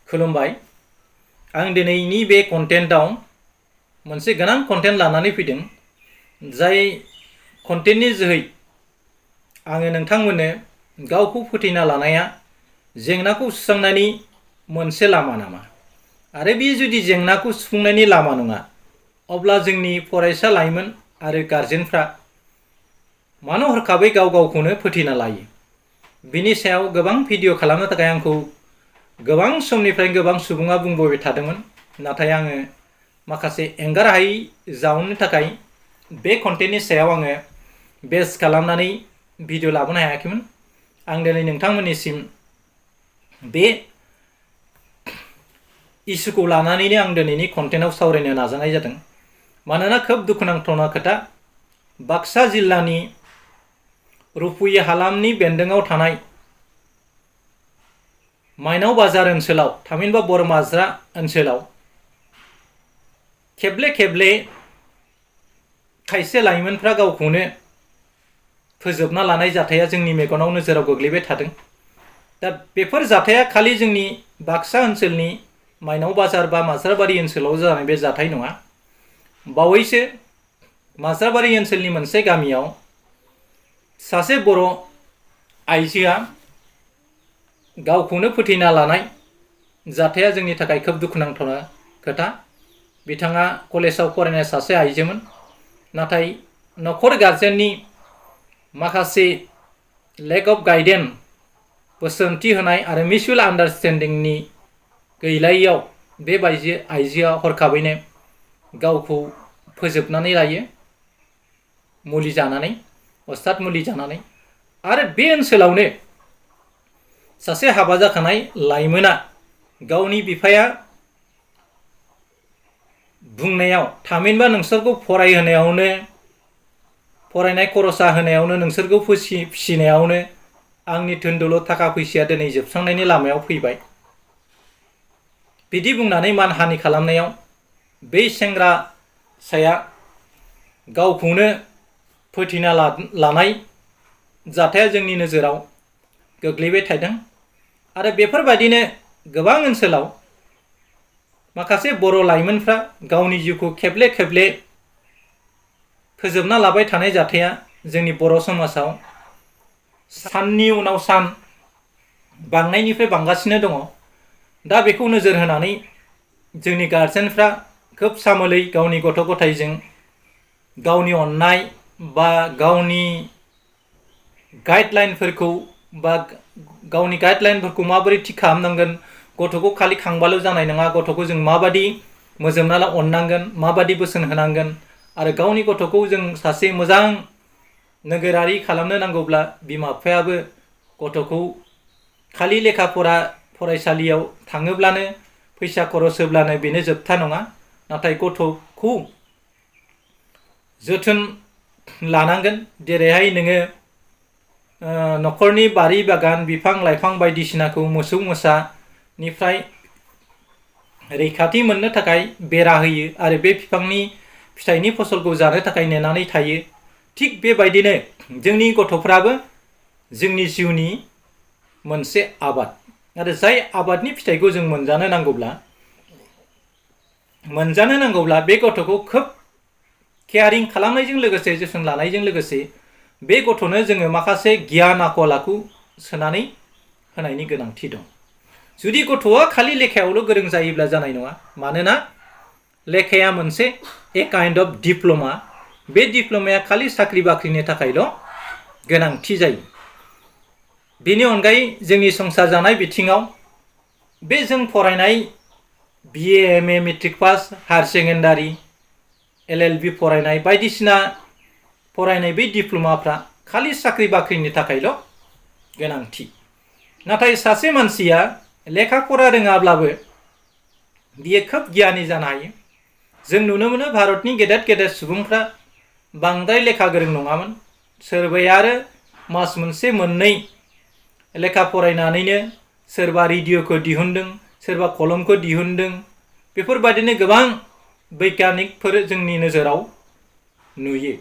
खुलुमबाय। आं दिनैनि बे कन्टेन्टआव मोनसे गोनां कन्टेन्ट लानानै फैदों, जाय कन्टेन्टनि जोहै आङो नोंथांमोननो गावखौ फोथैना लानाया जेंनाखौ सुस्रांनायनि मोनसे लामा नामा, आरो बे जुदि जेंनाखौ सुफुंनायनि लामा नङा, अब्ला जोंनि फरायसा लाइमोन आरो गारजेनफ्रा मानो हरखाबै गाव गावखौनो फोथैना लायो। बिनि सायाव गोबां भिडिअ खालामनो थाखाय आंखौ गोबां समनिफ्राय गोबां सुबुङा बुंबोबाय थादोंमोन, नाथाय आङो माखासे एंगार हायै जाउननि थाखाय बे कन्टेन्टनि सायाव आङो बेस खालामनानै भिडिअ लाबोनो हायाखैमोन। आं दिनै नोंथांमोननिसिम बे इस्युखौ लानानैनो आं दिनैनि कन्टेन्टआव सावरायनो नाजानाय जादों। मानोना खोब दुखुनांथावना खोथा, बाक्सा जिल्लानि रुपुयि हालामनि बेन्दोङाव थानाय माइनाव बाजार ओनसोलाव, थामहिनबा बरमाज्रा ओनसोलाव खेबले खेबले खायसे लाइमोनफ्रा गावखौनो फोजोबना लानाय जाथाया जोंनि मेगनाव नोजोराव गोग्लैबाय थादों। दा बेफोर जाथाया खालि जोंनि बाक्सा ओनसोलनि माइनाव बाजार बा माज्राबारि ओनसोलाव जानाय बे जाथाय नङा। बावैसो माज्राबारि ओनसोलनि मोनसे गामियाव सासे बर' आइजोआ गावखौनो फोथैना लानाय जाथाया जोंनि थाखाय खोब दुखुनांथावना खोथा। बिथाङा कलेजाव फरायनाय सासे आइजोमोन, नाथाय न'खर गारजेननि माखासे लेक अफ गाइडेन्स, बोसोनथि होनाय आरो मिउचुवेल आन्डारस्टेन्डिंनि गैलायैयाव बे आइजोआ हरखाबैनो गावखौ फोजोबनानै लायो, मुलि जानानै, अस्थाद मुलि जानानै। आरो बे ओनसोलावनो सासे हाबा जाखानाय लाइमोना गावनि बिफाया बुंनायाव, थामहिनबा नोंसोरखौ फरायहोनायावनो, फरायनाय खरसा होनायावनो, नोंसोरखौ फिसिनायावनो आंनि धोन दौलत थाखा फैसाया दिनै जोबस्रांनायनि लामायाव फैबाय, बिदि बुंनानै मानहानि खालामनायाव बै सेंग्रासाया गावखौनो फोथैना लानाय जाथाया जोंनि नोजोराव गोग्लैबाय थादों। आरो बेफोरबायदिनो गोबां ओनसोलाव माखासे बर' लाइमोनफ्रा गावनि जिउखौ खेबले खेबले फोजोबना लाबाय थानाय जाथाया जोंनि बर' समाजाव साननि उनाव सान बांनायनिफ्राय बांगासिनो दङ। दा बेखौ नोजोर होनानै जोंनि गारजेनफ्रा खोब सामोलै गावनि गथ' गथायजों गावनि अननाय बा गावनि गाइडलाइनफोरखौ माबोरै थि खालामनांगोन, गथ'खौ खालि खांबाल' जानाय नङा, गथ'खौ जों माबादि मोजोमना अननांगोन, माबादि बोसोन होनांगोन, आरो गावनि गथ'खौ जों सासे मोजां नोगोरारि खालामनो नांगौब्ला बिमा बिफायाबो गथ'खौ खालि लेखा फरायसालियाव थाङोब्लानो, फैसा खरस होब्लानो बेनो जोबथा नङा, नाथाय गथ'खौ जोथोन लानांगोन। जेरैहाय नोङो न'खरनि बारि बागान, बिफां लाइफां बायदिसिनाखौ मोसौ मोसानिफ्राय रैखाथि मोननो थाखाय बेरा होयो आरो बे बिफांनि फिथाइनि फसलखौ जानो थाखाय नेनानै थायो। थिग बेबायदिनो जोंनि गथ'फ्राबो जोंनि जिउनि मोनसे आबाद, आरो जाय आबादनि फिथाइखौ जों मोनजानो नांगौब्ला बे गथ'खौ खोब केयारिं खालामनायजों लोगोसे, जोथोन लानायजों लोगोसे बे गथ'नो जोङो माखासे गियान आखल आखु सोनानै होनायनि गोनांथि दं। जुदि गथ'आ खालि लेखायावल' गोरों जायोब्ला जानाय नङा, मानोना लेखाया मोनसे काइन्ड अफ डिप्ल'मा। बे डिप्ल'माया खालि साख्रि बाख्रिनि थाखायल' गोनांथि जायो। बेनि अनगायै जोंनि संसार जानाय बिथिङाव बे जों फरायनाय BA MA matric pass, higher secondary, LLB फरायनाय, बायदिसिना फरायनाय बै डिप्ल'माफ्रा खालि साख्रि बाख्रिनि थाखायल' गोनांथि। नाथाय सासे मानसिया लेखा फरा रोङाब्लाबो बियो खोब गियानि जानो हायो। जों नुनो मोनो भारतनि गेदेर गेदेर सुबुंफ्रा बांद्राय लेखा गोरों नङामोन। सोरबाया आरो मास मोनसे मोननै लेखा फरायनानैनो सोरबा रेडिअ'खौ दिहुनदों, सोरबा कलमखौ दिहुनदों। बेफोरबायदिनो गोबां बैग्यानिकफोर जोंनि नोजोराव नुयो।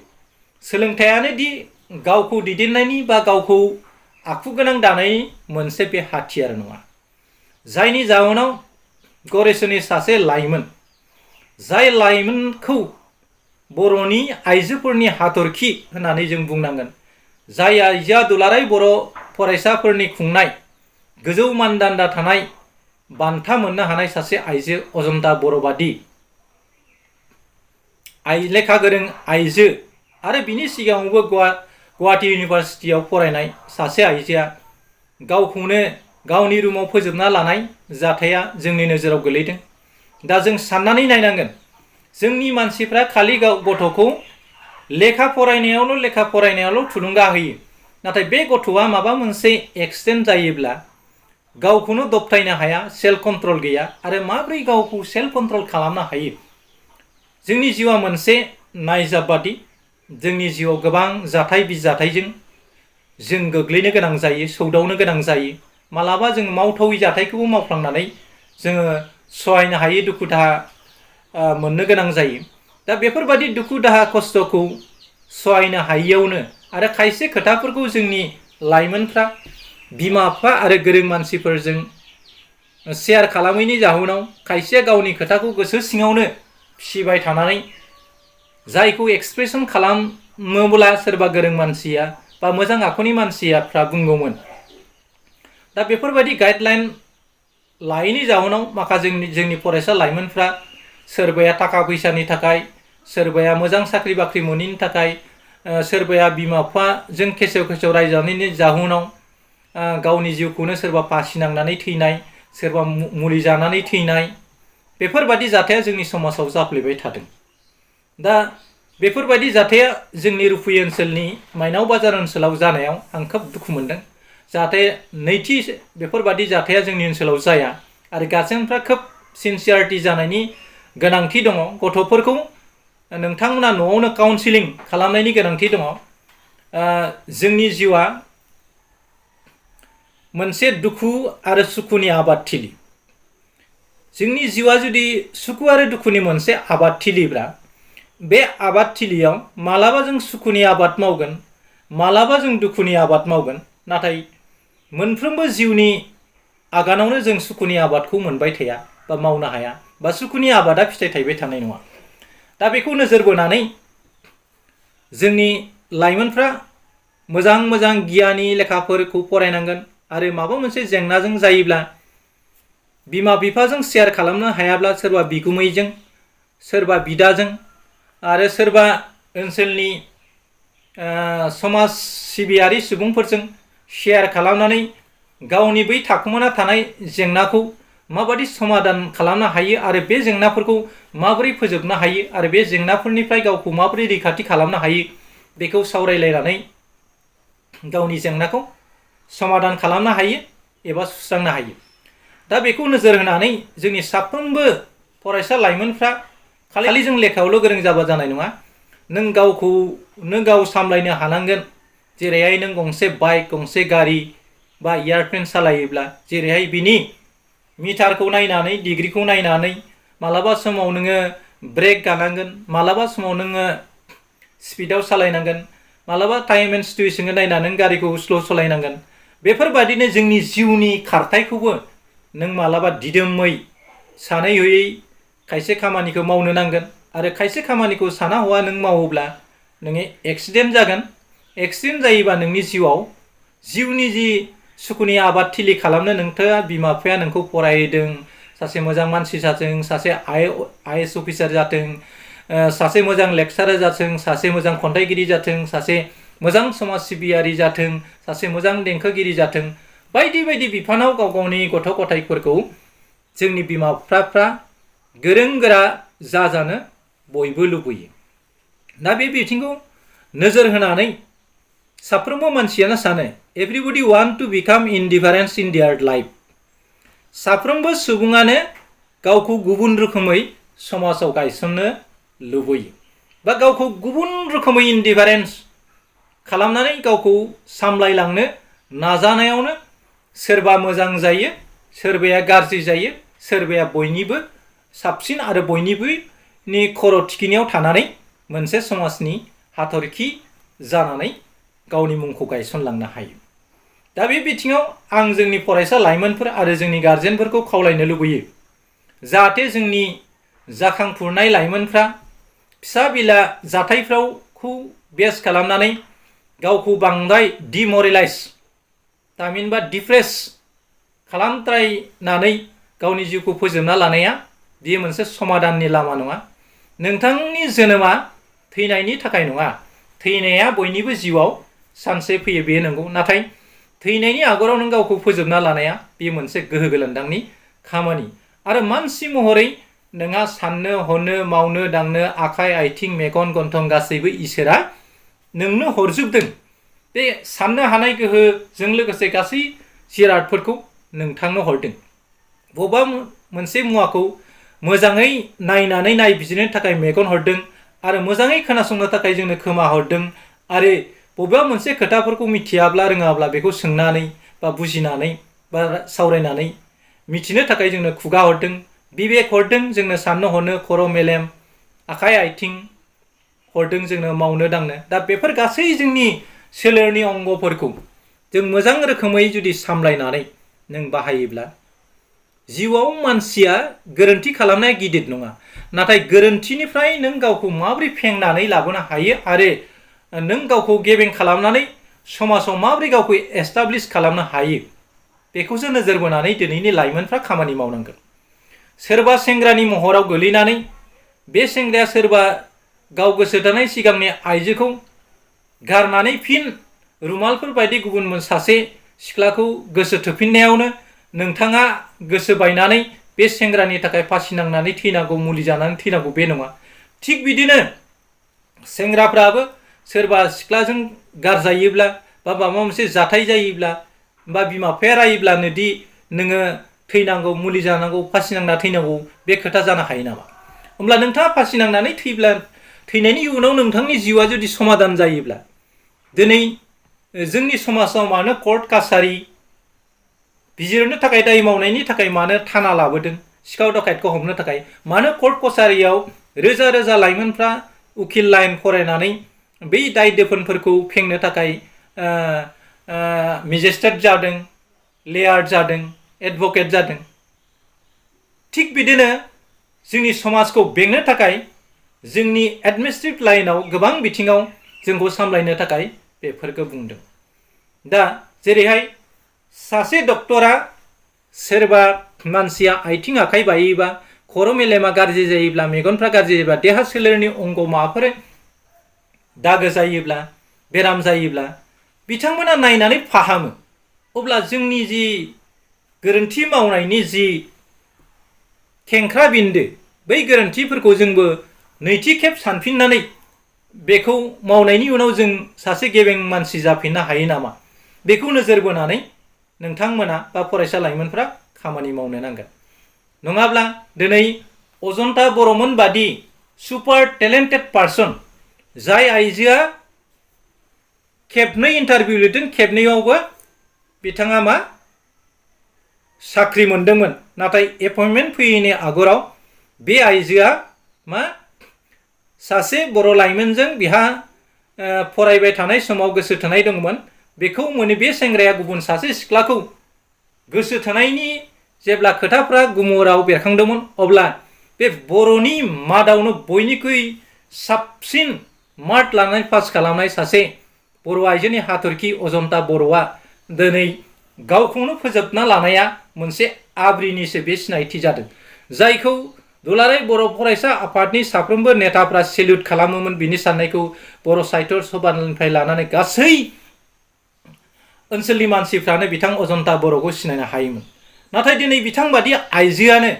सोलोंथाइयानो दि गावखौ दैदेननायनि बा गावखौ आखु गोनां दानायनि मोनसे बे हाथियार नङा, जायनि जाहोनाव गरेस्वरनि सासे लाइमोन, जाय लाइमोनखौ बर'नि आइजोफोरनि हाथरखि होननानै जों बुंनांगोन। जाय आइजोआ दुलाराय बर' फरायसाफोरनि खुंनाय गोजौ मानदान्दा थानाय बान्था मोननो हानाय सासे आइजो अजन्ता बर' बादि लेखा गोरों आइजो, आरो बिनि सिगाङावबो गुवाहाटी इउनिभार्सिटियाव फरायनाय सासे आइजोआ गावखौनो गावनि रुमाव फोजोबना लानाय जाथाया जोंनि नोजोराव गोलैदों। दा जों साननानै नायनांगोन, जोंनि मानसिफ्रा खालि गथ'खौ लेखा फरायनायावल' थुलुंगा होयो, नाथाय बे गथ'आ माबा मोनसे एक्सिडेन्ट जायोब्ला गावखौनो दबथायनो हाया, सेल्फ कन्ट्रल गैया, आरो माबोरै गावखौ सेल्फ कन्ट्रल खालामनो हायो। जोंनि जिउआ मोनसे नायजाब बादि, जोंनि जिउआव गोबां जाथाय बिजाथायजों जों गोग्लैनो गोनां जायो, सौदावनो गोनां जायो। मालाबा जों मावथावै जाथायखौबो मावफ्लांनानै जोङो सहायनो हायै दुखु दाहा मोननो गोनां जायो। दा बेफोरबादि दुखु दाहा खस्थ'खौ सहायनो हायियावनो आरो खायसे खोथाफोरखौ जोंनि लाइमोनफ्रा बिमा बिफा आरो गोरों मानसिफोरजों शेयार खालामैनि जाहोनाव खायसेया गावनि खोथाखौ गोसो सिङावनो फिसिबाय थानानै जायखौ एक्सप्रेसन खालामोब्ला सोरबा गोरों मानसिया बा मोजां आखुनि मानसिफ्रा बुंगौमोन। दा बेफोरबायदि गाइडलाइन लायैनि जाहोनाव माखासे जोंनि फरायसा लाइमोनफ्रा सोरबाया थाखा फैसानि थाखाय, सोरबाया मोजां साख्रि बाख्रि मोनैनि थाखाय, सोरबाया बिमा बिफाजों खेसेव खेसेव रायजानायनि जाहोनाव गावनि जिउखौनो सोरबा फासि नांनानै थैनाय, सोरबा मुलि जानानै थैनाय, बेफोरबायदि जाथाया जोंनि समाजाव जाफ्लेबाय थादों। दा बेफोरबायदि जाथाया जोंनि रुफुय ओनसोलनि माइनाव बाजार ओनसोलाव जानायाव आं खोब दुखु मोनदों। जाहाथे नैथि बेफोरबायदि जाथाया जोंनि ओनसोलाव जाया, आरो गार्जेनफ्रा खोब सिनसियारिटि जानायनि गोनांथि दङ। गथ'फोरखौ नोंथांमोना न'आवनो काउन्सिलिं खालामनायनि गोनांथि दङ। जोंनि जिउआ मोनसे दुखु आरो सुखुनि आबादथिलि। जोंनि जिउआ जुदि सुखु आरो दुखुनि मोनसे आबादथिलिब्ला, बे आबादथिलियाव मालाबा जों सुखुनि आबाद मावगोन, मालाबा जों दुखुनि आबाद मावगोन, नाथाय मोनफ्रोमबो जिउनि आगानावनो जों सुखुनि आबादखौ मोनबाय थाया बा मावनो हाया, बा सुखुनि आबादा फिथाइ थायबाय थानाय नङा। दा बेखौ नोजोर बोनानै जोंनि लाइमोनफ्रा मोजां मोजां गियानि लेखाफोरखौ फरायनांगोन, आरो माबा मोनसे जेंनाजों जायोब्ला बिमा बिफाजों शेयार खालामनो हायाब्ला सोरबा बिगुमैजों, सोरबा बिदाजों, आरो सोरबा ओनसोलनि समाज सिबियारि सुबुंफोरजों शेयार खालामनानै गावनि बै थाखोमाना थानाय जेंनाखौ माबादि समाधान खालामनो हायो, आरो बे जेंनाफोरखौ माबोरै फोजोबनो हायो, आरो बे जेंनाफोरनिफ्राय गावखौ माबोरै रैखाथि खालामनो हायो, बेखौ सावरायलायनानै गावनि जेंनाखौ समाधान खालामनो हायो एबा सुस्रांनो हायो। दा बेखौ नोजोर होनानै जोंनि साफ्रोमबो फरायसा लाइमोनफ्रा खालि जों लेखायावल' गोरों जाबा जानाय नङा, नों गावखौनो गाव सामलायनो हानांगोन। जेरैहाय नों गंसे बाइक, गंसे गारि बा एयारप्लेन सालायोब्ला जेरैहाय बिनि मिटारखौ नायनानै, डिग्रिखौ नायनानै मालाबा समाव नोङो ब्रेक गानांगोन, मालाबा समाव नोङो स्पिडाव सालायनांगोन, मालाबा टाइम एन्ड सिटुएसनखौ नायनानै नों गारिखौ स्ल' सालायनांगोन। बेफोरबादिनो जोंनि जिउनि खारथायखौबो नों मालाबा दिदोमै सानै हयै खायसे खामानिखौ मावनो नांगोन, आरो खायसे खामानिखौ साना हवा नों मावोब्ला नोङो एक्सिडेन्ट जागोन। एक्सिडेन्ट जायोबा नोंनि जिउनि जि सुखुनि आबादथिलि खालामनो नोंथाङा बिमा बिफाया नोंखौ फरायहोदों, सासे मोजां मानसि जाथों, सासे IAS अफिसार जाथों, सासे मोजां लेक्सारार जाथों, सासे मोजां खन्थाइगिरि जाथों, सासे मोजां समाज सिबियारि जाथों, सासे मोजां देंखोगिरि जाथों, बायदि बायदि बिफानाव गाव गावनि गथ' गथायफोरखौ जोंनि बिमा बिफाफ्रा गोरों गोरा जाजानो बयबो लुबैयो। दा बे बिथिंखौ नोजोर होनानै साफ्रोमबो मानसियानो सानो everybody want to become indifference in their life. साफ्रोमबो सुबुङानो गावखौ गुबुन रोखोमै समाजाव गायसननो लुबैयो, बा गावखौ गुबुन रोखोमै इन्डिफारेन्स खालामनानै गावखौ सामलायलांनो नाजानायावनो सोरबा मोजां जायो, सोरबाया गाज्रि जायो, सोरबाया बयनिबो साबसिन आरो बयनिबो खर' थिखिनियाव थानानै मोनसे समाजनि हाथरखि जानानै गावनि मुंखौ गायसनलांनो हायो। दा बे बिथिङाव आं जोंनि फरायसा लाइमोनफोर आरो जोंनि गार्जेनफोरखौ खावलायनो लुबैयो, जाहाथे जोंनि जाखांफुनाय लाइमोनफ्रा फिसा बिला जाथायफ्रावखौ बेस खालामनानै गावखौ बांद्राय डिमरेलाइज थामहिनबा डिप्रेस खालामद्रायनानै गावनि जिउखौ फोजोबना लानाया बेयो मोनसे समाधाननि लामा नङा। नोंथांनि जोनोमा थैनायनि थाखाय नङा। थैनाया बयनिबो जिउआव सानसे फैयो, बेयो नंगौ। नाथाय थैनायनि आगोलाव नों गावखौ फोजोबना लानाया बेयो मोनसे गोहो गोलोन्दांनि खामानि। आरो मानसि महरै नोंहा साननो हनो मावनो दांनो आखाइ आथिं मेगन गन्थं गासैबो इसोरा नोंनो हरजोबदों। बे साननो हानाय गोहोजों लोगोसे गासै जिरादफोरखौ नोंथांनो हरदों। बबेबा मोनसे मुवाखौ मोजाङै नायनानै नायबिजिरनो थाखाय मेगन हरदों आरो मोजाङै खोनासंनो थाखाय जोंनो खोमा हरदों आरो बबेबा मोनसे खोथाफोरखौ मिथियाब्ला रोङाब्ला बेखौ सोंनानै बा बुजिनानै बा सावरायनानै मिथिनो थाखाय जोंनो खुगा हरदों, बिबेक हरदों, जोंनो साननो हनो खर' मेलेम आखाइ आथिं हरदों जोंनो मावनो दांनो। दा बेफोर गासै जोंनि सोलेरनि अंगफोरखौ जों मोजां रोखोमै जुदि सामलायनानै नों बाहायोब्ला जिउआव मानसिया गोरोन्थि खालामनाया गिदिर नङा, नाथाय गोरोन्थिनिफ्राय नों गावखौ माबोरै फेंनानै लाबोनो हायो आरो नों गावखौ गेबें खालामनानै समाजाव माबोरै गावखौ एस्टाब्लिश खालामनो हायो बेखौसो नोजोर बोनानै दिनैनि लाइमोनफ्रा खामानि मावनांगोन। सोरबा सेंग्रानि महराव गोलैनानै बे सेंग्राया सोरबा गाव गोसो थोनाय सिगांनि आइजोखौ गारनानै फिन रुमालफोर बायदि गुबुन सासे सिख्लाखौ गोसो थोफिननायावनो नोंथाङा गोसो बायनानै बे सेंग्रानि थाखाय फासि नांनानै थैनांगौ, मुलि जानानै थैनांगौ बे नङा। थिग बिदिनो सेंग्राफ्राबो सोरबा सिख्लाजों गारजायोब्ला बा माबा मोनसे जाथाय जायोब्ला बा बिमा बिफाया रायोब्लानो दि नोङो थैनांगौ, मुलि जानांगौ, फासि नांना थैनांगौ बे खोथा जानो हायो नामा? होमब्ला नोंथाङा फासि नांनानै थैनायनि उनाव नोंथांनि जिउआ जुदि समाधान जायोब्ला दिनै जोंनि समाजाव मानो कर्ट कासारि बिजिरनो थाखाय दाय मावनायनि थाखाय मानो थाना लाबोदों सिखाव दाखायतखौ हमनो थाखाय? मानो कर्ट कसारियाव रोजा रोजा लाइमोनफ्रा उकिल लाइन फरायनानै बै दाय दोफोनफोरखौ फेंनो थाखाय मेजिस्ट्रेट जादों, लेयार जादों, एडभकेट जादों? थिग बिदिनो जोंनि समाजखौ बेंनो थाखाय जोंनि एडमिनिस्ट्रेटिभ लाइनाव गोबां बिथिङाव जोंखौ सामलायनो थाखाय बेफोरखौ बुंदों। दा जेरैहाय सासे डक्टरा सोरबा मानसिया आथिं आखाइ बायोबा, खर' मेलेमा गाज्रि जायोब्ला, मेगनफ्रा गाज्रि जायोब्ला, देहा सोलेरनि अंग माबाफोर दागो जायोब्ला, बेराम जायोब्ला बिथांमोना नायनानै फाहामो। अब्ला जोंनि जि गोरोन्थि मावनायनि जि खेंख्रा बिन्दो, बै गोरोन्थिफोरखौ जोंबो नैथि खेब सानफिननानै बेखौ मावनायनि उनाव जों सासे गेबें मानसि जाफिननो हायो नामा बेखौ नोजोर बोनानै नोंथांमोना बा फरायसा लाइमोनफ्रा खामानि मावनो नांगोन। नङाब्ला दिनै अजन्ता बर'मोन बादि सुपार टेलेन्टेड पार्सन जाय आइजोआ खेबनै इन्टारभिउ लिरदों, खेबनैयावबो बिथाङा मा साख्रि मोनदोंमोन, नाथाय एपइन्टमेन्ट फैयैनि आगोलाव बे आइजोआ मा सासे बर' लाइमोनजों बिहा फरायबाय थानाय समाव गोसो थोनाय दंमोन। बेखौ मोनो बे सेंग्राया गुबुन सासे सिख्लाखौ गोसो थोनायनि जेब्ला खोथाफ्रा गुमुराव बेरखांदोंमोन अब्ला बे बर'नि मादावनो बयनिख्रुइ साबसिन मार्क लानानै पास खालामनाय सासे बर' आइजोनि हाथरखि अजन्ता बर'आ दिनै गावखौनो फोजोबना लानाया मोनसे आब्रिनिसो बे सिनायथि जादों, जायखौ दुलाराय बर' फरायसा आफादनि साफ्रोमबो नेताफ्रा सेल्युट खालामोमोन। बिनि साननायखौ बर' साहित्य सभानिफ्राय लानानै गासै ओनसोलनि मानसिफ्रानो बिथां अजन्ता बर'खौ सिनायनो हायोमोन। नाथाय दिनै बिथांबादि आइजोआनो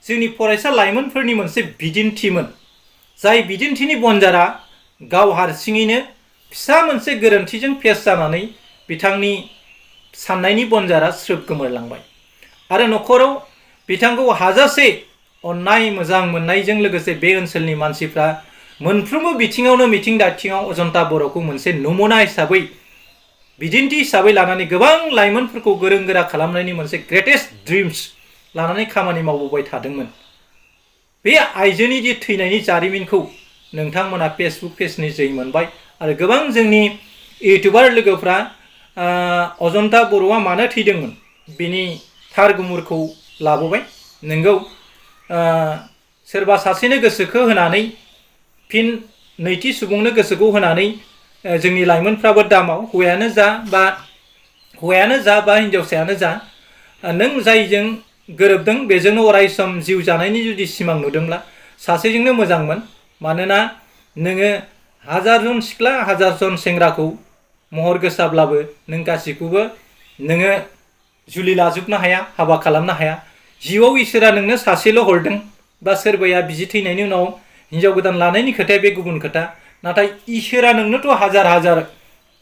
जोंनि फरायसा लाइमोनफोरनि मोनसे बिदिन्थिमोन, जाय बिदिन्थिनि बनजारा गाव हारसिङैनो फिसा मोनसे गोरोन्थिजों फेस जानानै बिथांनि साननायनि बनजारा स्रोब गोमोरलांबाय आरो न'खराव बिथांखौ हाजासे अननाय मोजां मोननायजों लोगोसे बे ओनसोलनि मानसिफ्रा मोनफ्रोमबो बिथिङावनो मिथिं दाथिङाव अजन्ता बर'खौ मोनसे नमुना हिसाबै बिदिन्थि हिसाबै लानानै गोबां लाइमोनफोरखौ गोरों गोरा खालामनायनि मोनसे ग्रेटेस्ट ड्रिम्स लानानै खामानि मावबोबाय थादोंमोन। बे आइजोनि जि थैनायनि जारिमिनखौ नोंथांमोना फेसबुक पेजनि जै मोनबाय आरो गोबां जोंनि इउटुबार लोगोफ्रा अजन्ता बर'आ मानो थैदोंमोन बिनि थार गुमुरखौ लाबोबाय। नोंगौ सोरबा सासेनो गोसोखौ होनानै फिन नैथि सुबुंनो गोसोखौ होनानै जोंनि लाइमोनफ्राबो दामाव हौवायानो जा बा हिनजावसायानो जा नों जायजों गोरोबदों बेजोंनो अराय सम जिउ जानायनि जुदि सिमां नुदोंब्ला सासेजोंनो मोजांमोन। मानोना नोङो हाजारजन सिख्ला हाजारजन सेंग्राखौ महर गोसाब्लाबो नों गासैखौबो नोङो जुलि लाजोबनो हाया, हाबा खालामनो हाया। जिउआव इसोरा नोंनो सासेल' हरदों बा सोरबाया बिसि थैनायनि उनाव हिनजाव गोदान लानायनि खोथाया बे गुबुन खोथा। नाथाय इसोरा नोंनोथ' हाजार हाजार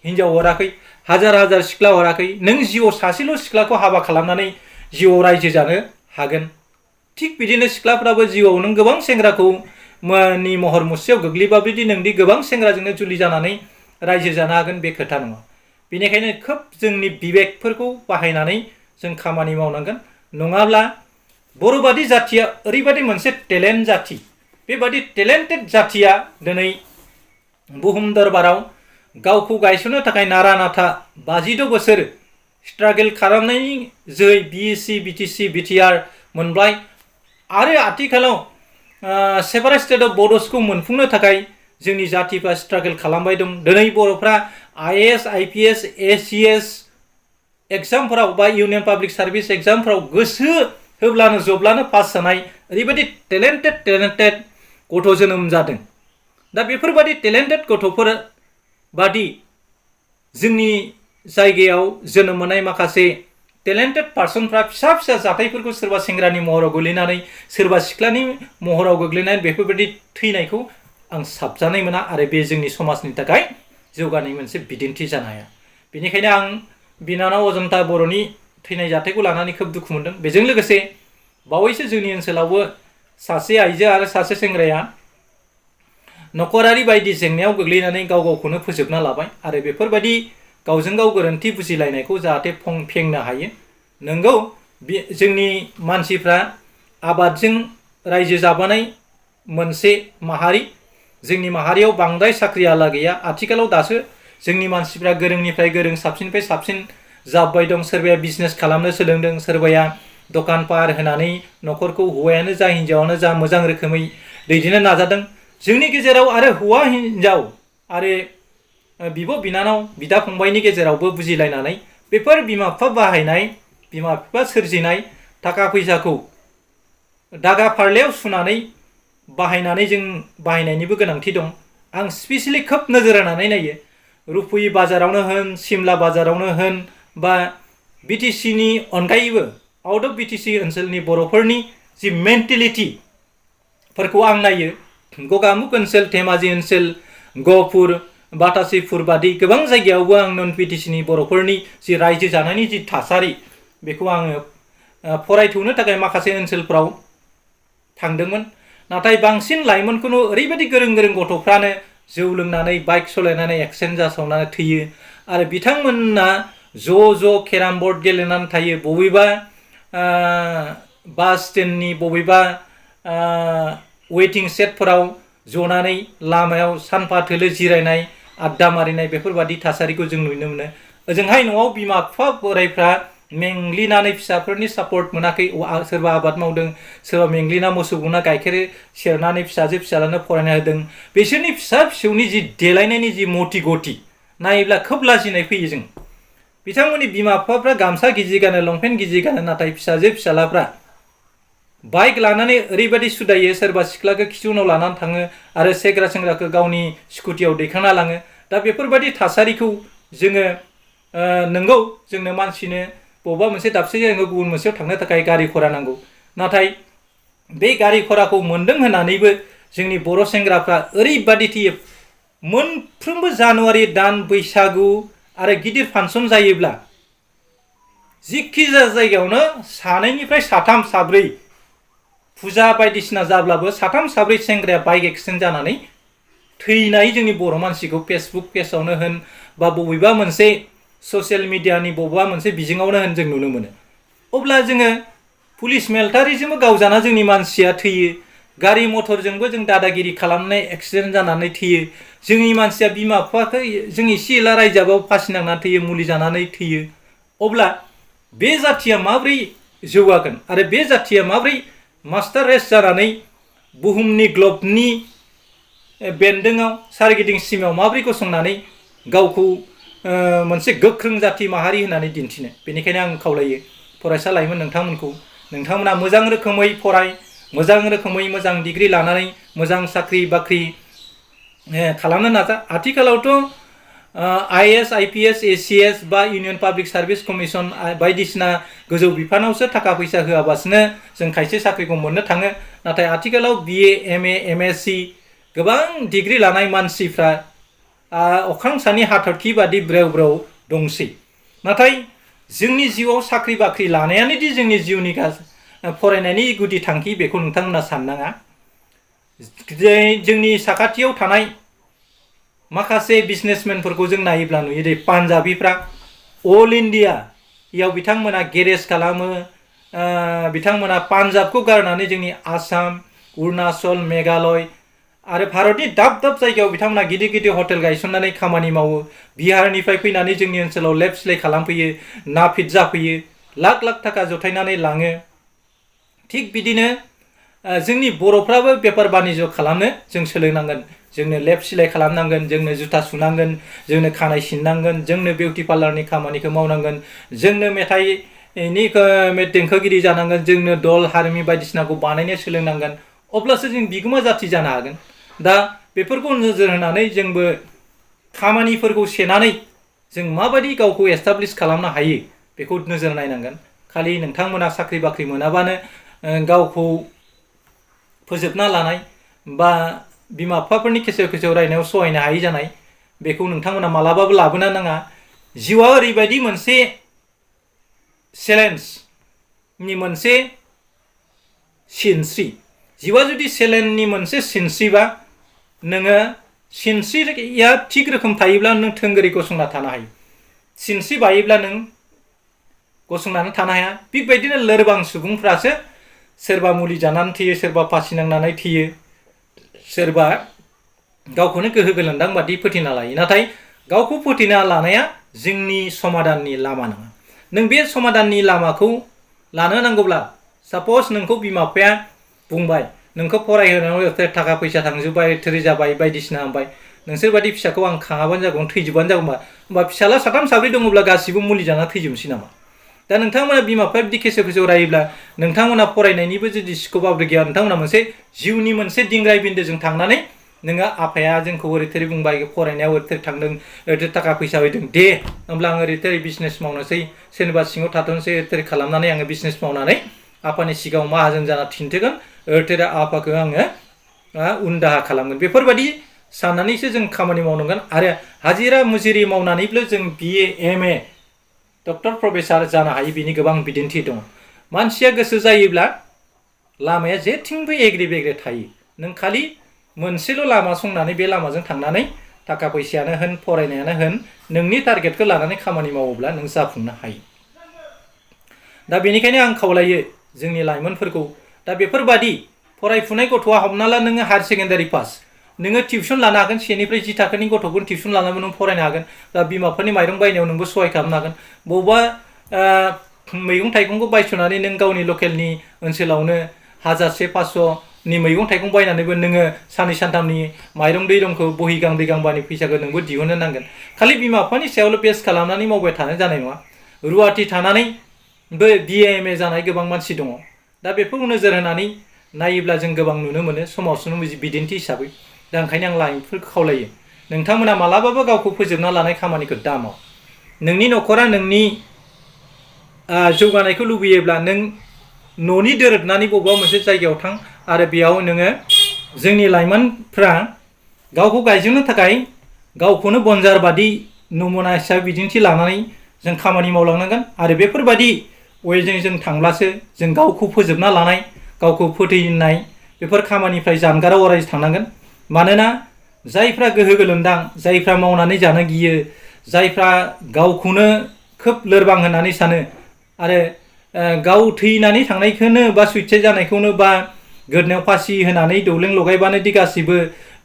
हिनजाव हराखै, हाजार हाजार सिख्ला हराखै। नों जिउआव सासेल' सिख्लाखौ हाबा खालामनानै जिउआव रायजो जानो हागोन। थिग बिदिनो सिख्लाफ्राबो जिउआव नों गोबां सेंग्राखौ नि महर मुस्रियाव गोग्लैबाबोदि नोंदि गोबां सेंग्राजोंनो जुलि जानानै रायजो जानो हागोन बे खोथा नङा। बेनिखायनो खोब जोंनि बिबेकफोरखौ बाहायनानै जों खामानि मावनांगोन। नङाब्ला बर'बादि जाथिया ओरैबादि मोनसे टेलेन्ट जाथि, बेबादि टेलेन्टेड जाथिया दिनै बुहुम दरबाराव गावखौ गायसननो थाखाय नारा नाथा 52 बोसोर स्ट्रागल खालामनायनि जोहै BSc, BTC, BTR मोनबाय आरो आथिखालाव सेपारेट स्टेट अफ बड'सखौ मोनफुंनो थाखाय जोंनि जातिफ्रा स्ट्रागल खालामबाय दं। दिनै बर'फ्रा IAS, IPS, ACS एग्जामफोराव बा इउनियन पाब्लिक सार्भिस एग्जामफोराव गोसो होब्लानो जब्लानो पास जानाय ओरैबायदि टेलेन्टेड गथ' जोनोम जादों। दा बेफोरबादि टेलेन्टेड गथ'फोर बादि जोंनि जायगायाव जोनोम मोननाय माखासे टेलेन्टेड पार्सनफ्रा फिसा फिसा जाथायफोरखौ सोरबा सेंग्रानि महराव गोग्लैनानै सोरबा सिख्लानि महराव गोग्लैनानै बेफोरबायदि थैनायखौ आं साबजानाय मोना आरो बे जोंनि समाजनि थाखाय जौगानाय मोनसे बिदिन्थि जानो हाया। बेनिखायनो आं बिनानाव अजन्ता बर'नि थैनाय जाथायखौ लानानै खोब दुखु मोनदों। बेजों लोगोसे बावैसो जोंनि ओनसोलावबो सासे आइजो आरो सासे सेंग्राया नखरारि बायदि जेंनायाव गोग्लैनानै गाव गावखौनो फोजोबना लाबाय आरो बेफोरबायदि गावजों गाव गोरोन्थि बुजिलायनायखौ जाहाथे फेंनो हायो। नोंगौ जोंनि मानसिफ्रा आबादजों रायजो जाबोनाय मोनसे माहारि। जोंनि माहारियाव बांद्राय साख्रि आला गैया। आथिखालाव दासो जोंनि मानसिफ्रा गोरोंनिफ्राय गोरों साबसिननिफ्राय साबसिन जाबबाय दं। सोरबाया बिजनेस खालामनो सोलोंदों, सोरबाया दखान पाहार होनानै नखरखौ हौवायानो जा हिनजावानो जा मोजां रोखोमै दैदेननो नाजादों। जोंनि गेजेराव आरो हौवा हिनजाव आरो बिब' बिनानाव बिदा फंबायनि गेजेरावबो बुजिलायनानै बेफोर बिमा बिफा बाहायनाय, बिमा बिफा सोरजिनाय थाखा फैसाखौ दागा फारलायाव सुनानै बाहायनानै जों बाहायनायनिबो गोनांथि दं। आं स्पेसियेलि खोब नोजोर होनानै नायो। रुपुयि बाजारावनो होन, सिमला बाजारावनो होन बा BTCनि अनगायैबो आउट अफ BTC ओनसोलनि बर'फोरनि जि मेन्टेलिटिफोरखौ आं नायो। गगामुग ओनसोल, धेमाजि ओनसोल, गहपुर, बातासिपुर बादि गोबां जायगायावबो आं नन BTCनि बर'फोरनि जि रायजो जानायनि जि थासारि बेखौ आङो फरायथ'नो थाखाय माखासे ओनसोलफ्राव थांदोंमोन। नाथाय बांसिन लाइमोनखौनो ओरैबायदि गोरों गोरों गथ'फ्रानो जौ लोंनानै बाइक सालायनानै एक्सिडेन्ट जासावनानै थैयो आरो बिथांमोना ज' केराम बर्ड गेलेनानै थायो। बबेबा बास स्टेन्डनि बबेबा वेटिं सेटफोराव जनानै लामायाव सानफा थोलो जिरायनाय, आड्डा मारिनाय बेफोरबादि थासारिखौ जों नुनो मोनो। ओजोंहाय न'आव बिमा बिफा बोरायफ्रा मेंग्लिनानै फिसाफोरनि सापर्ट मोनाखै। सोरबा आबाद मावदों, सोरबा मेंग्लिना मोसौ गुना गाइखेर सेरनानै फिसालानो फरायना होदों। बिसोरनि फिसा फिसौनि जि देलायनायनि जि मति गति नायोब्ला खोब लाजिनाय फैयो जों। बिथांमोननि बिमा बिफाफ्रा गामसा गिजि गानो, लंपेन्ट गिजि गानो, नाथाय फिसालाफ्रा बाइक लानानै ओरैबायदि सुदायो। सोरबा सिख्लाखौ खिथु उनाव लानानै थाङो आरो सेंग्राखौ गावनि स्कुटियाव दैखांना लाङो। दा बेफोरबायदि थासारिखौ जोङो नंगौ जोंनो मानसिनो बबेबा मोनसे दाबसे जायगायाव गुबुन मोनसेयाव थांनो थाखाय गारि घरा नांगौ। नाथाय बे गारि घराखौ मोन्दों होननानैबो जोंनि बर' सेंग्राफ्रा ओरैबादि थैयो। मोनफ्रोमबो जानुवारि दान, बैसागु आरो गिदिर फांसन जायोब्ला जिखि जाया जायगायावनो सानैनिफ्राय साथाम साब्रै फुजा बायदिसिना जाब्लाबो साथाम साब्रै सेंग्राया बाइक एक्सिडेन्ट जानानै थैनाय जोंनि बर' मानसिखौ फेसबुक पेजावनो होन बा बबेबा मोनसे ससियेल मिडियानि बबेबा मोनसे बिजोङावनो होन जों नुनो मोनो। अब्ला जोङो पुलिस मिलिटारिजोंबो गावजाना जोंनि मानसिया थैयो। गारि मथरजोंबो जों दादागिरि खालामनाय एक्सिडेन्ट जानानै थैयो। जोंनि मानसिया बिमा बिफाखौ जों एसे एला रायजाबाव फासि नांनानै थैयो, मुलि जानानै थैयो। अब्ला बे जाथिया माब्रै जौगागोन आरो बे जाथिया माब्रै मास्टार रेस जानानै बुहुमनि ग्लबनि बेन्दोङाव सारिगिदिं सिमायाव माबोरै गसंनानै गावखौ मोनसे गोख्रों जाथि माहारि होननानै दिन्थिनो। बेनिखायनो आं खावलायो फरायसा लाइमोन नोंथांमोनखौ, नोंथांमोना मोजां रोखोमै फराय, मोजां रोखोमै मोजां डिग्री लानानै मोजां साख्रि बाख्रि खालामनो नाजा। आथिखालावथ' IAS, IPS, ACS बा इउनियन पाब्लिक सार्भिस कमिसन बायदिसिना गोजौ बिफानावसो थाखा फैसा होआबासिनो जों खायसे साख्रिखौ मोननो थाङो। नाथाय आथिखालाव BA, MA, MSc गोबां डिग्री लानाय मानसिफ्रा अख्रां सानि हाथरखि बादि ब्रेव ब्रेव दंसै। नाथाय जोंनि जिउआव साख्रि बाख्रि लानायानो दि जोंनि जिउनि फरायनायनि गुदि थांखि बेखौ नोंथांमोना साननाङा। जोंनि साखाथियाव थानाय माखासे बिजनेसमेनफोरखौ जों नायोब्ला नुयो दे पान्जाबिफ्रा अल इन्डियायाव बिथांमोना गेरेज खालामो। बिथांमोना पान्जाबखौ गारनानै जोंनि आसाम, अरुणाचल, मेघालय आरो भारतनि दाब दाब जायगायाव बिथांमोना गिदिर गिदिर हटेल गायसननानै खामानि मावो। बिहारनिफ्राय फैनानै जोंनि ओनसोलाव लेब सिलाय खालामफैयो, नाफिद जाफैयो, लाख लाख थाखा जथायनानै लाङो। थिग बिदिनो जोंनि बर'फ्राबो बेफार बानिज्य खालामनो जों सोलोंनांगोन। जोंनो लेब सिलाय खालामनांगोन, जोंनो जुथा सुनांगोन, जोंनो खानाय सिननांगोन, जोंनो बिउटि पार्लारनि खामानिखौ मावनांगोन, जोंनो मेथाइनि देंखोगिरि जानांगोन, जोंनो दल हारमि बायदिसिनाखौ बानायनो सोलोंनांगोन। अब्लासो जों बिगोमा जाथि जानो हागोन। दा बेफोरखौ नोजोर होनानै जोंबो खामानिफोरखौ सेनानै जों माबायदि गावखौ एस्टाब्लिश खालामनो हायो बेखौ नोजोर नायनांगोन। खालि नोंथांमोना साख्रि बाख्रि मोनाबानो गावखौ फोजोबना लानाय बा बिमा बिफाफोरनि खेसेव खेसेव रायनायाव सहायनो हायै जानाय बेखौ नोंथांमोना मालाबाबो लाबोनो नाङा। जिउआ ओरैबायदि मोनसे चेलेन्जनि मोनसे सिनस्रि। जिउआ जुदि चेलेन्जनि मोनसे सिनस्रिबा नोङो सिनस्रिया थिग रोखोम थायोब्ला नों थोंगोरै गसंना थानो हायो। सिनस्रि बायोब्ला नों गसंनानै थानो हाया। बेबायदिनो लोरबां सुबुंफ्रासो सोरबा मुलि जानानै थैयो, सोरबा फासि नांनानै थैयो, सोरबा गावखौनो गोहो गोलोन्दां बादि फोथैना लायो। नाथाय गावखौ फोथैना लानाया जोंनि समाधाननि लामा नङा। नों बे समाधाननि लामाखौ लानो नांगौब्ला साप'ज नोंखौ बिमा बिफाया बुंबाय, नोंखौ फरायहोनायाव थाखा फैसा थांजोब्बाय, थोरै जाबाय, बायदिसिना होनबाय, नोंसोर बायदि फिसाखौ आं खाङाबानो जागौमोन, थैजोबबानो जागौमोन। होमबा फिसाला साथाम साब्रै दङब्ला गासिबो मुलि जाना थैजोबनोसै नामा? दा नोंथांमोना बिमा बिफाया बिदि खेसेव खेसेव रायोब्ला नोंथांमोना फरायनायनिबो जुदि स्क'प गैया, नोंथांमोना मोनसे जिउनि मोनसे दिंग्राय बिन्दोजों थांनानै नोङो आफाया जोंखौ ओरै थोरै बुंबाय, फरायनायाव ओरै थोरै थांदों, ओरै थाखा फैसा होदों, दे होमब्ला आं ओरै थोरै बिजनेस मावनोसै, सोरनिबा सिङाव थाथ'नोसै, ओरै थोरै खालामनानै आङो बिजनेस मावनानै आफानि सिगाङाव माहाजोन जाना खिन्थिगोन, ओरै थोरै आफाखौ आङो उन दाहा खालामगोन। बेफोरबायदि साननानैसो जों खामानि मावनांगोन। आरो हाजिरा मुजिरि मावनानैबो जों BA, MA, डक्टर प्रफेसार जानो हायो। बिनि गोबां बिदिन्थि दङ। मानसिया गोसो जायोब्ला लामाया जेथिंबो एग्रे बेग्रे थायो। नों खालि मोनसेल' लामा संनानै बे लामाजों थांनानै थाखा फैसायानो होन, फरायनायानो होन, नोंनि टारगेटखौ लानानै खामानि मावोब्ला नों जाफुंनो हायो। दा बेनिखायनो आं खावलायो जोंनि लाइमोनफोरखौ, दा बेफोरबादि फरायफुनाय गथ'आ हमना ला नोङो हायार सेकेन्डारि पास, नोङो टिउसन लानो हागोन। 1निफ्राय 10 थाखोनि गथ'खौ टिउसन लानानैबो नों फरायनो हागोन। दा बिमाफोरनि माइरं बायनायाव नोंबो सहाय खालामनो हागोन। बबेबा मैगं थाइगंखौ बायस'नानै नों गावनि लकेलनि ओनसोलावनो 1000-500नि मैगं थाइगं बायनानैबो नोङो साननै सानथामनि माइरं दैरंखौ बहि गांब्रै गांबानि फैसाखौ नोंबो दिहुननो नांगोन। खालि बिमा बिफानि सायावल' बेस खालामनानै मावबाय थानो जानाय नङा। रुवाथि थानानैबो BA, MA जानाय गोबां मानसि दङ। दा बेफोरखौ नोजोर होनानै नायोब्ला जों गोबां नुनो मोनो समाजावनो बिदिन्थि हिसाबै। दा ओंखायनो आं लाइमोनफोरखौ खावलायो, नोंथांमोना मालाबाबो गावखौ फोजोबना लानाय खामानिखौ दा माव। नोंनि न'खरा नोंनि जौगानायखौ लुबैयोब्ला नों न'नि दोरोदनानै बबेबा मोनसे जायगायाव थां आरो बेयाव नोङो जोंनि लाइमोनफ्रा गावखौ गायजोबनो थाखाय गावखौनो बन्जार बादि नमुना हिसाबै बिदिन्थि लानानै जों खामानि मावलांनांगोन। आरो बेफोरबादि वेजों जों थांब्लासो जों गावखौ फोजोबना लानाय, गावखौ फोथैनाय बेफोर खामानिफ्राय जानगाराव अराय थांनांगोन। मानोना जायफ्रा गोहो गोलोमदां, जायफ्रा मावनानै जानो गियो, जायफ्रा गावखौनो खोब लोरबां होननानै सानो आरो गाव थैनानै थांनायखौनो बा सुइसाइड जानायखौनो बा गोदोनायाव फासि होनानै दौलें लगायबानो दि गासिबो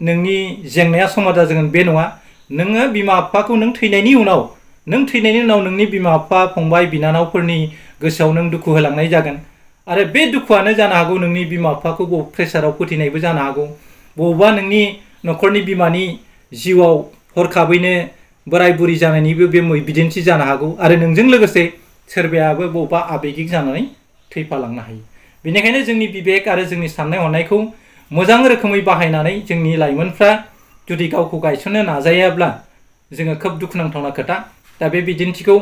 नोंनि जेंनाया समाधान जागोन बे नङा। नोङो बिमा बिफाखौ नों थैनायनि उनाव नोंनि बिमा बिफा फंबाय बिनानावफोरनि गोसोआव नों दुखु होलांनाय जागोन। आरो बे दुखुआनो जानो हागौ नोंनि बिमा बिफाखौ प्रेसाराव फोथैनायबो जानो हागौ, बबेबा नोंनि न'खरनि बिमानि जिउआव हरखाबैनो बोराय बुरि जानायनिबो बे बिदिन्थि जानो हागौ, आरो नोंजों लोगोसे सोरबायाबो बबेबा आबेगिक जानानै थैफालांनो हायो। बेनिखायनो जोंनि बिबेक आरो जोंनि साननाय हनायखौ मोजां रोखोमै बाहायनानै जोंनि लाइमोनफ्रा जुदि गावखौ गायसननो नाजायाब्ला जोङो खोब दुखुनांथावना खोथा। दा बे बिदिन्थिखौ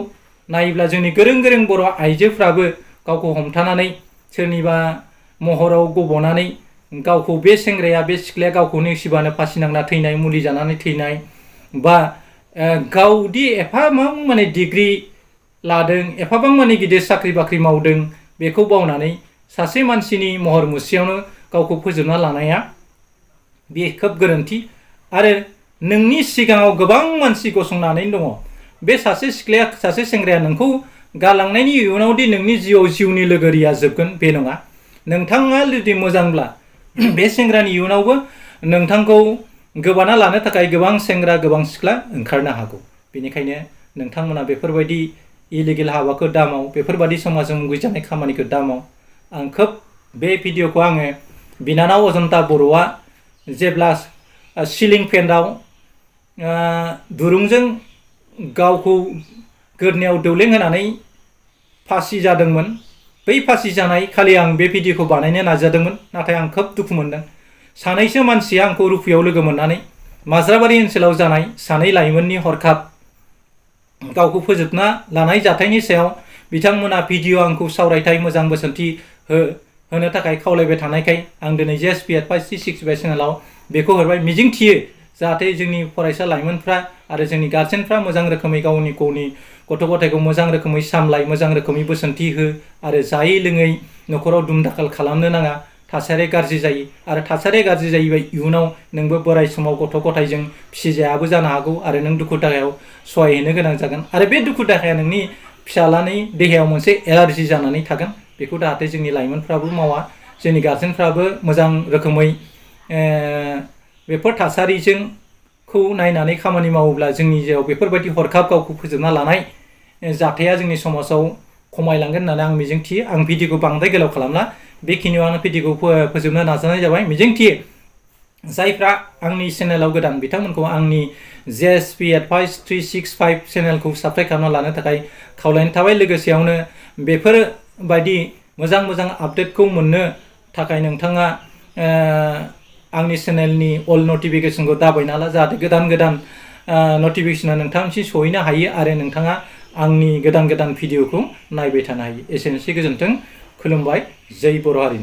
नायोब्ला जोंनि गोरों गोरों बर' आइजोफ्राबो गावखौ हमथानानै सोरनिबा महराव गब'नानै गावखौ बे सेंग्राया बे सिख्लाया गावखौ नेवसिबानो फासि नांना थैनाय, मुलि जानानै थैनाय, बा गावदि एफाबां माने डिग्री लादों, एफाबां माने गिदिर साख्रि बाख्रि मावदों, बेखौ बावनानै सासे मानसिनि महर मुस्रियावनो गावखौ फोजोबना लानाया बे खोब गोरोन्थि। आरो नोंनि सिगाङाव गोबां मानसि गसंनानै दङ। बे सासे सिख्लाया सासे सेंग्राया नोंखौ गालांनायनि इयुनावदि नोंनि जिउआव जिउनि लोगोरिया जोबगोन बे नङा। नोंथाङा जुदि मोजांब्ला बे सेंग्रानि इयुनावबो नोंथांखौ गोबाना लानो थाखाय गोबां सेंग्रा गोबां सिख्ला ओंखारनो हागौ। बेनिखायनो नोंथांमोना बेफोरबायदि इलिगेल हाबाखौ दामाव, बेफोरबायदि समाजजों मुगैजानाय खामानिखौ दामाव। आं खोब बे भिडिअखौ आङो बिनानाव अजन्ता बर'आ जेब्ला सिलिं फेनआव दुरुंजों गावखौ गोदनायाव दौलें होनानै फासि जादोंमोन, बै फासि जानाय खालि आं बे भिडिअखौ बानायनो नाजादोंमोन, नाथाय आं खोब दुखु मोनदों। सानैसो मानसिया आंखौ रुफियाव लोगो मोननानै माज्राबारि ओनसोलाव जानाय सानै लाइमोननि हरखाब गावखौ फोजोबना लानाय जाथायनि सायाव बिथांमोना भिडिअ आंखौ सावरायथाय मोजां बोसोनथि होनो थाखाय खावलायबाय थानायखाय आं दिनै JSP@536 चेनेलाव बेखौ हरबाय। मिजिंथियो जाहाथे जोंनि फरायसा लाइमोनफ्रा आरो जोंनि गार्जेनफ्रा मोजां रोखोमै गावनि गथ' गथायखौ मोजां रोखोमै सामलाय, मोजां रोखोमै बोसोनथि हो, आरो जायै लोङै न'खराव दुमदाखाल खालामनो नाङा। थासारिया गाज्रि जायो, आरो थासारिया गाज्रि जायोबा इयुनाव नोंबो बोराय समाव गथ' गथायजों फिसिजायाबो जानो हागौ, आरो नों दुखु दाहायाव सहायहैनो गोनां जागोन। आरो बे दुखु दाहाया नोंनि फिसालानि देहायाव मोनसे एलार्जि जानानै थागोन। बेखौ जाहाथे जोंनि लाइमोनफ्राबो मावा, जोंनि गार्जेनफ्राबो मोजां रोखोमै बेफोर थासारिजोंखौ नायनानै खामानि मावोब्ला जोंनि जेराव बेफोरबायदि हरखाब गावखौ फोजोबना लानाय जाथाया जोंनि समाजाव खमायलांगोन होननानै आं मिजिंथियो। आं भिडिअखौ बांद्राय गोलाव खालामला, बेखिनियाव आं भिडिअखौ फोजोबनो नाजानाय जाबाय। मिजिंथियो जायफ्रा आंनि चेनेलाव गोदान बिथांमोनखौ आंनि JSP@5365 चेनेलखौ साबस्क्राइब खालामना लानो थाखाय खावलायनाय थाबाय। लोगोसेयावनो बेफोरबायदि मोजां मोजां आपडेटखौ मोननो थाखाय नोंथाङा आंनि चेनेलनि अल नटिफिकेसनखौ दाबायना ला, जाहाथे गोदान गोदान नटिफिकेसना नोंथांसिम सहैनो हायो आरो नोंथाङा आंनि गोदान गोदान भिडिअखौ नायबाय थानो हायो। एसेनोसै, गोजोन्थों, खुलुमबाय, जै बर' हारिनि।